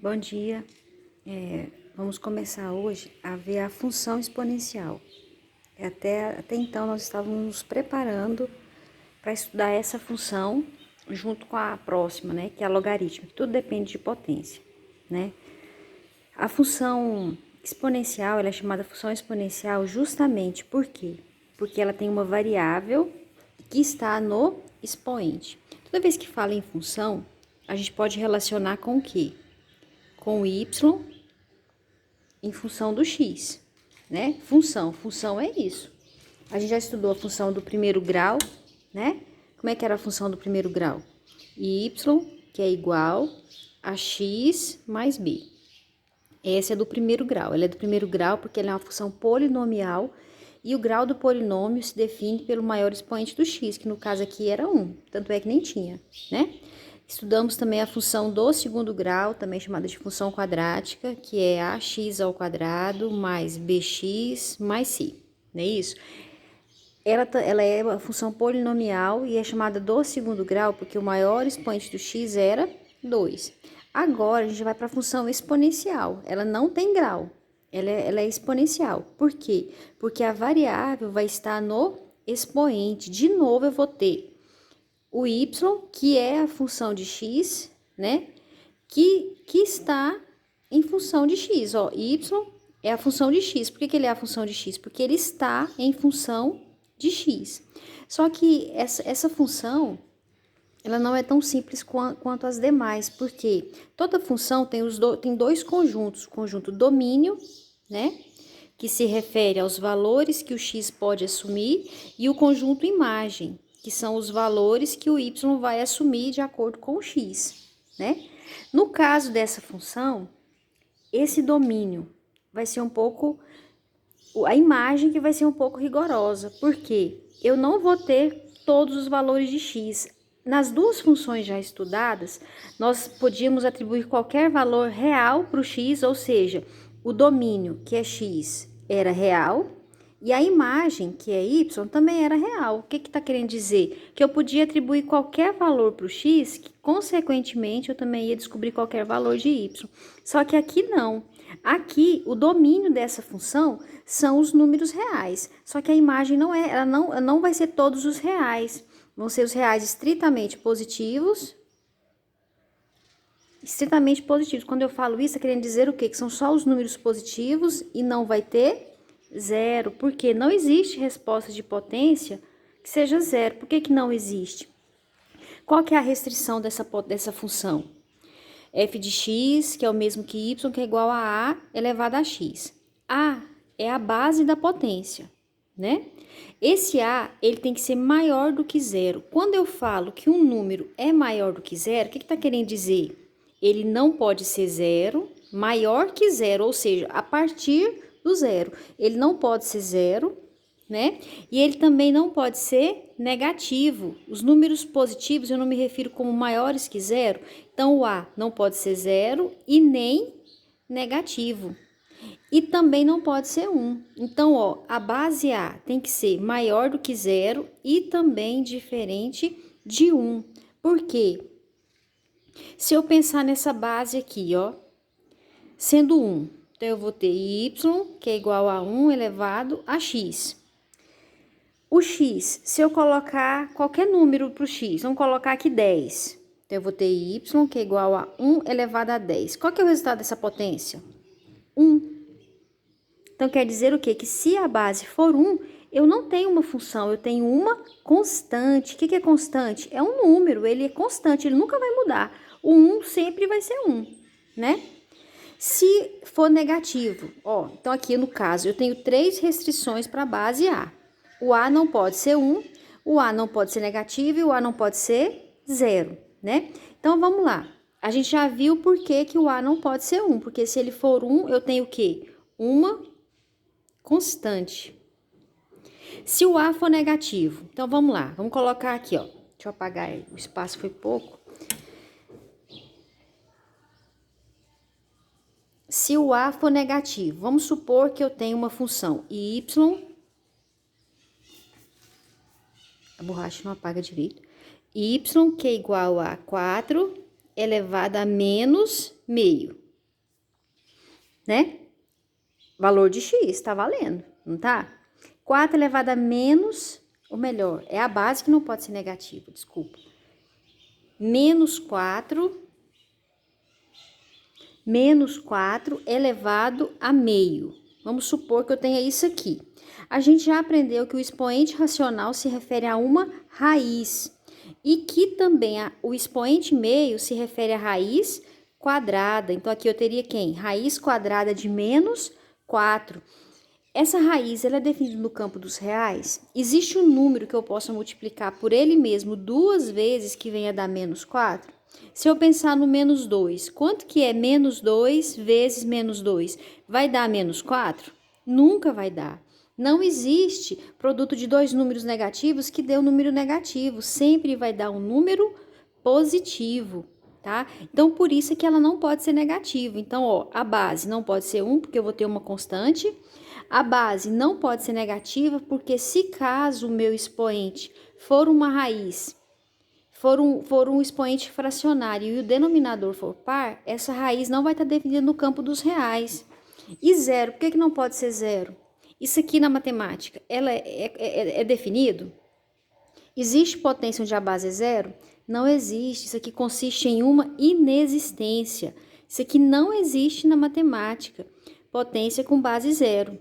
Bom dia. Vamos começar hoje a ver a função exponencial. Até então nós estávamos nos preparando para estudar essa função junto com a próxima, né, que é a logarítmica. Tudo depende de potência, né? A função exponencial, ela é chamada função exponencial justamente por quê? Porque ela tem uma variável que está no expoente. Toda vez que fala em função, a gente pode relacionar com o quê? Com o y em função do x, né? Função é isso. A gente já estudou a função do primeiro grau, né? Como é que era a função do primeiro grau? Y, que é igual a x mais b. Essa é do primeiro grau. Ela é do primeiro grau porque ela é uma função polinomial e o grau do polinômio se define pelo maior expoente do x, que no caso aqui era 1, tanto é que nem tinha, né? Estudamos também a função do segundo grau, também chamada de função quadrática, que é ax ao quadrado mais bx mais c, não é isso? Ela é uma função polinomial e é chamada do segundo grau porque o maior expoente do x era 2. Agora, a gente vai para a função exponencial. Ela não tem grau, ela é exponencial. Por quê? Porque a variável vai estar no expoente. De novo, eu vou ter o y, que é a função de x, né? Que está em função de x, ó. Y é a função de x. Por que ele é a função de x? Porque ele está em função de x. Só que essa função, ela não é tão simples quanto as demais, porque toda função tem dois conjuntos. O conjunto domínio, né? Que se refere aos valores que o x pode assumir, e o conjunto imagem, que são os valores que o y vai assumir de acordo com o x, né? No caso dessa função, esse domínio vai ser um pouco, a imagem que vai ser um pouco rigorosa, porque eu não vou ter todos os valores de x. Nas duas funções já estudadas, nós podíamos atribuir qualquer valor real para o x, ou seja, o domínio, que é x, era real, e a imagem, que é y, também era real. O que está querendo dizer? Que eu podia atribuir qualquer valor para o x, que consequentemente eu também ia descobrir qualquer valor de y. Só que aqui não. Aqui, o domínio dessa função são os números reais. Só que a imagem ela não vai ser todos os reais. Vão ser os reais estritamente positivos. Estritamente positivos. Quando eu falo isso, é querendo dizer o quê? Que são só os números positivos e não vai ter zero. Porque não existe resposta de potência que seja zero. Por que não existe? Qual que é a restrição dessa função? F de x, que é o mesmo que y, que é igual a elevado a x. A é a base da potência, né? Esse A, ele tem que ser maior do que zero. Quando eu falo que um número é maior do que zero, o que está querendo dizer? Ele não pode ser zero, maior que zero, ou seja, a partir do zero. Ele não pode ser zero, né? E ele também não pode ser negativo. Os números positivos eu não me refiro como maiores que zero. Então, o A não pode ser zero e nem negativo. E também não pode ser 1. Então, ó, a base A tem que ser maior do que zero e também diferente de 1. Por quê? Se eu pensar nessa base aqui, ó, sendo 1, então eu vou ter y, que é igual a 1 elevado a x. O x, se eu colocar qualquer número para o x, vamos colocar aqui 10. Então, eu vou ter y, que é igual a 1 elevado a 10. Qual que é o resultado dessa potência? 1. Então, quer dizer o quê? Que se a base for 1, eu não tenho uma função, eu tenho uma constante. O que é constante? É um número, ele é constante, ele nunca vai mudar. O 1 sempre vai ser 1, né? Se for negativo, ó, então aqui no caso, eu tenho 3 restrições para a base A. O A não pode ser 1, o A não pode ser negativo e o A não pode ser 0, né? Então, vamos lá. A gente já viu por que o A não pode ser 1, porque se ele for 1, eu tenho o quê? Uma constante. Se o A for negativo, então vamos lá, vamos colocar aqui, ó. Deixa eu apagar, o espaço foi pouco. Se o A for negativo, vamos supor que eu tenho uma função y, a borracha não apaga direito, y, que é igual a 4 elevado a menos meio. né? Valor de x, tá valendo, não tá? 4 elevado a menos, ou melhor, é a base que não pode ser negativa, desculpa. Menos 4 elevado a meio. Vamos supor que eu tenha isso aqui. A gente já aprendeu que o expoente racional se refere a uma raiz e que também o expoente meio se refere à raiz quadrada. Então, aqui eu teria quem? Raiz quadrada de menos 4. Essa raiz, ela é definida no campo dos reais? Existe um número que eu possa multiplicar por ele mesmo 2 vezes que venha dar menos 4? Se eu pensar no menos 2, quanto que é menos 2 vezes menos 2? Vai dar menos 4? Nunca vai dar. Não existe produto de 2 números negativos que dê um número negativo. Sempre vai dar um número positivo, tá? Então, por isso é que ela não pode ser negativa. Então, ó, a base não pode ser 1, porque eu vou ter uma constante. A base não pode ser negativa, porque se caso o meu expoente for uma raiz, for um expoente fracionário e o denominador for par, essa raiz não vai estar definida no campo dos reais. E zero, por que não pode ser zero? Isso aqui na matemática, ela é definido? Existe potência onde a base é zero? Não existe. Isso aqui consiste em uma inexistência. Isso aqui não existe na matemática. Potência com base zero,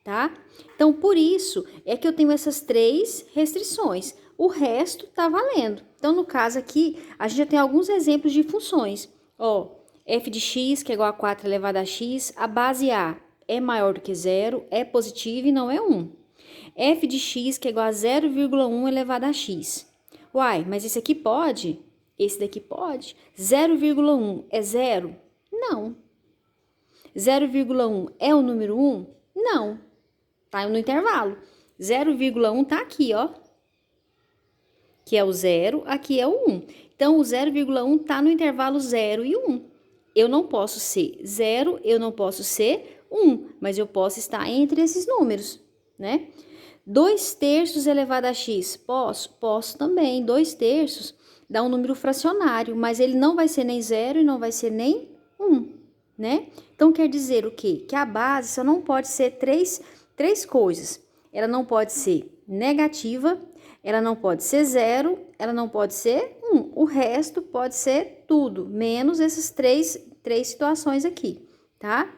tá? Então, por isso é que eu tenho essas 3 restrições. O resto tá valendo. Então, no caso aqui, a gente já tem alguns exemplos de funções. Ó, f de x, que é igual a 4 elevado a x, a base A é maior do que zero, é positiva e não é 1. F de x, que é igual a 0,1 elevado a x. Uai, mas esse aqui pode? Esse daqui pode? 0,1 é zero? Não. 0,1 é o número 1? Não. Tá no intervalo. 0,1 tá aqui, ó. Que é o 0, aqui é o 1. Então, o 0,1 tá no intervalo 0 e 1. Eu não posso ser 0, eu não posso ser 1, mas eu posso estar entre esses números, né? 2/3 elevado a x, posso? Posso também. 2/3 dá um número fracionário, mas ele não vai ser nem 0 e não vai ser nem 1, né? Então, quer dizer o quê? Que a base só não pode ser três coisas. Ela não pode ser negativa, ela não pode ser 0, ela não pode ser 1. O resto pode ser tudo, menos essas três situações aqui, tá?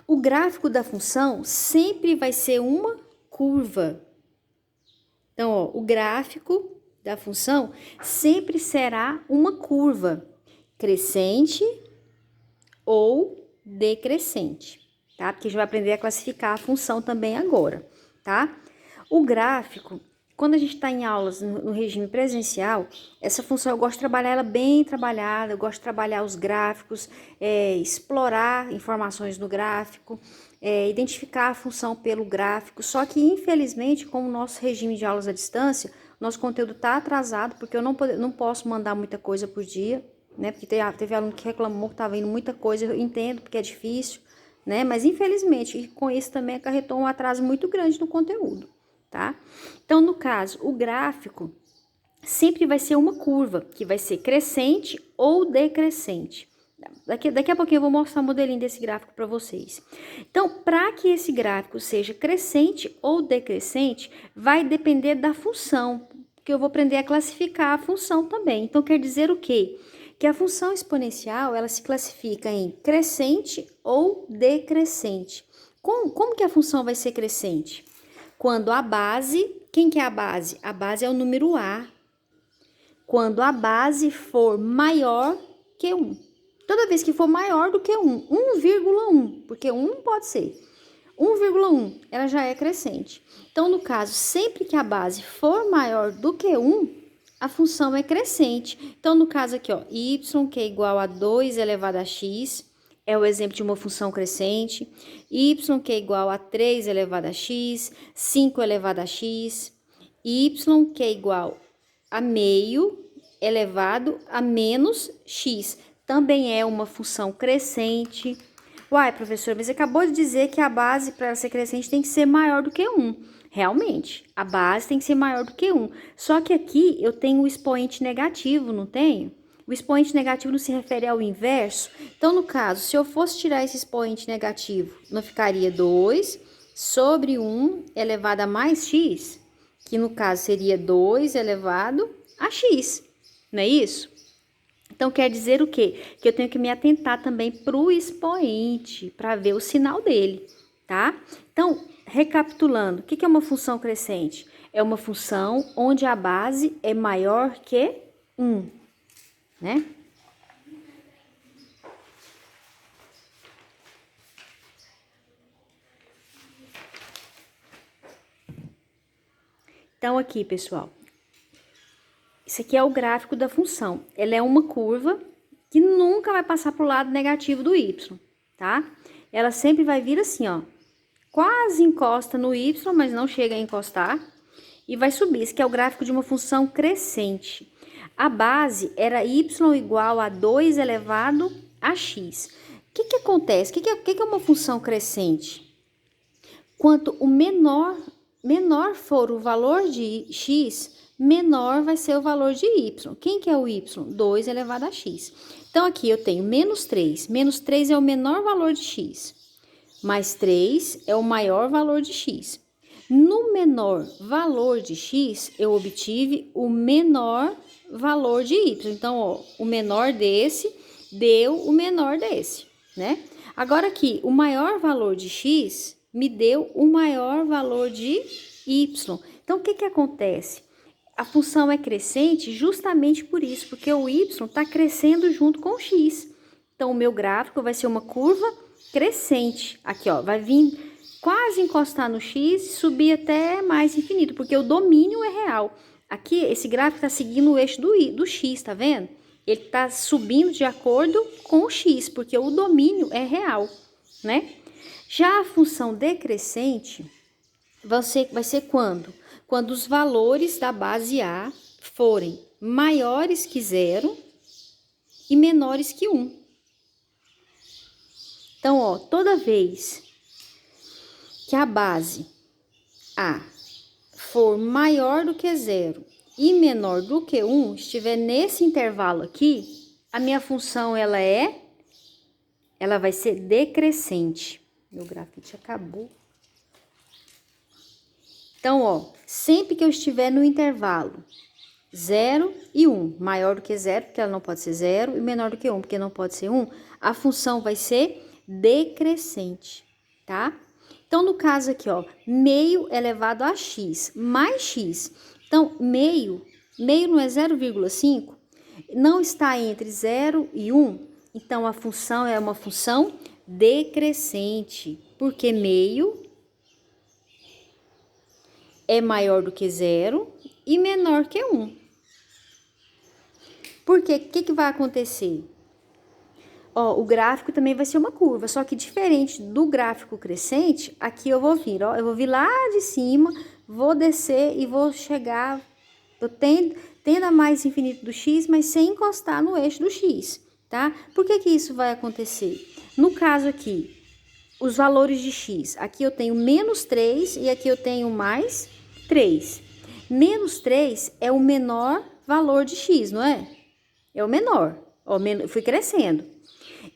O gráfico da função sempre vai ser uma curva. Então, ó, o gráfico da função sempre será uma curva crescente ou decrescente, tá? Porque a gente vai aprender a classificar a função também agora, tá? O gráfico, quando a gente está em aulas no regime presencial, essa função eu gosto de trabalhar ela bem trabalhada, eu gosto de trabalhar os gráficos, explorar informações no gráfico, identificar a função pelo gráfico. Só que, infelizmente, com o nosso regime de aulas à distância, nosso conteúdo está atrasado, porque eu não posso mandar muita coisa por dia, né? Porque teve aluno que reclamou que estava indo muita coisa, eu entendo porque é difícil, né? Mas, infelizmente, com isso também acarretou um atraso muito grande no conteúdo. Tá? Então, no caso, o gráfico sempre vai ser uma curva, que vai ser crescente ou decrescente. Daqui a pouquinho eu vou mostrar o modelinho desse gráfico para vocês. Então, para que esse gráfico seja crescente ou decrescente, vai depender da função, que eu vou aprender a classificar a função também. Então, quer dizer o quê? Que a função exponencial, ela se classifica em crescente ou decrescente. Como que a função vai ser crescente? Quando a base, quem que é a base? A base é o número A. Quando a base for maior que 1. Toda vez que for maior do que 1, 1,1, porque 1 não pode ser. 1,1, ela já é crescente. Então, no caso, sempre que a base for maior do que 1, a função é crescente. Então, no caso aqui, ó, y, que é igual a 2 elevado a x, é o exemplo de uma função crescente. Y, que é igual a 3 elevado a x, 5 elevado a x. Y, que é igual a meio elevado a menos x. Também é uma função crescente. Uai, professor, mas você acabou de dizer que a base para ser crescente tem que ser maior do que 1. Realmente, a base tem que ser maior do que 1. Só que aqui eu tenho um expoente negativo, não tenho? O expoente negativo não se refere ao inverso? Então, no caso, se eu fosse tirar esse expoente negativo, não ficaria 2 sobre 1 elevado a mais x? Que no caso seria 2 elevado a x, não é isso? Então, quer dizer o quê? Que eu tenho que me atentar também para o expoente, para ver o sinal dele, tá? Então, recapitulando, o que é uma função crescente? É uma função onde a base é maior que 1, né? Então, aqui, pessoal, isso aqui é o gráfico da função. Ela é uma curva que nunca vai passar para o lado negativo do y, tá? Ela sempre vai vir assim, ó, quase encosta no y, mas não chega a encostar, e vai subir. Esse aqui é o gráfico de uma função crescente. A base era y igual a 2 elevado a x. O que acontece? O que é uma função crescente? Quanto o menor for o valor de x, menor vai ser o valor de y. Quem que é o y? 2 elevado a x. Então, aqui eu tenho menos 3. Menos 3 é o menor valor de x. Mais 3 é o maior valor de x. No menor valor de x, eu obtive o menor valor de y. Então, ó, o menor desse deu o menor desse, né? Agora aqui, o maior valor de x me deu o maior valor de y. Então, o que acontece? A função é crescente justamente por isso, porque o y está crescendo junto com o x. Então, o meu gráfico vai ser uma curva crescente. Aqui, ó, vai vir quase encostar no x e subir até mais infinito, porque o domínio é real. Aqui, esse gráfico está seguindo o eixo do x, tá vendo? Ele está subindo de acordo com o x, porque o domínio é real, né? Já a função decrescente vai ser quando? Quando os valores da base A forem maiores que 0 e menores que 1. Então, ó, toda vez que a base A for maior do que 0 e menor do que 1, estiver nesse intervalo aqui, a minha função ela vai ser decrescente. Meu grafite acabou. Então, ó, sempre que eu estiver no intervalo 0 e 1, maior do que 0, porque ela não pode ser 0, e menor do que 1, porque não pode ser 1, a função vai ser decrescente, tá? Então, no caso aqui, ó, meio elevado a x, mais x. Então, meio não é 0,5? Não está entre 0 e 1? Então, a função é uma função decrescente, porque meio é maior do que 0 e menor que 1. Porque o que vai acontecer? Ó, o gráfico também vai ser uma curva, só que diferente do gráfico crescente, aqui eu vou vir, ó, eu vou vir lá de cima, vou descer e vou chegar, eu tendo a mais infinito do x, mas sem encostar no eixo do x, tá? Por que isso vai acontecer? No caso aqui, os valores de x, aqui eu tenho menos 3 e aqui eu tenho mais 3. Menos 3 é o menor valor de x, não é? É o menor, ó, fui crescendo.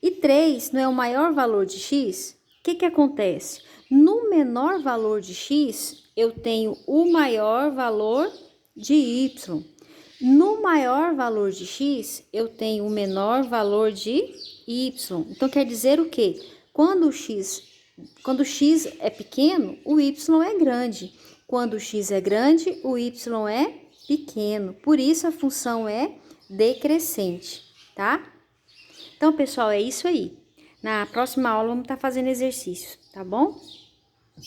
E 3 não é o maior valor de x? O que acontece? No menor valor de x, eu tenho o maior valor de y. No maior valor de x, eu tenho o menor valor de y. Então, quer dizer o quê? Quando o x é pequeno, o y é grande. Quando o x é grande, o y é pequeno. Por isso, a função é decrescente, tá? Então, pessoal, é isso aí. Na próxima aula, vamos estar fazendo exercícios, tá bom?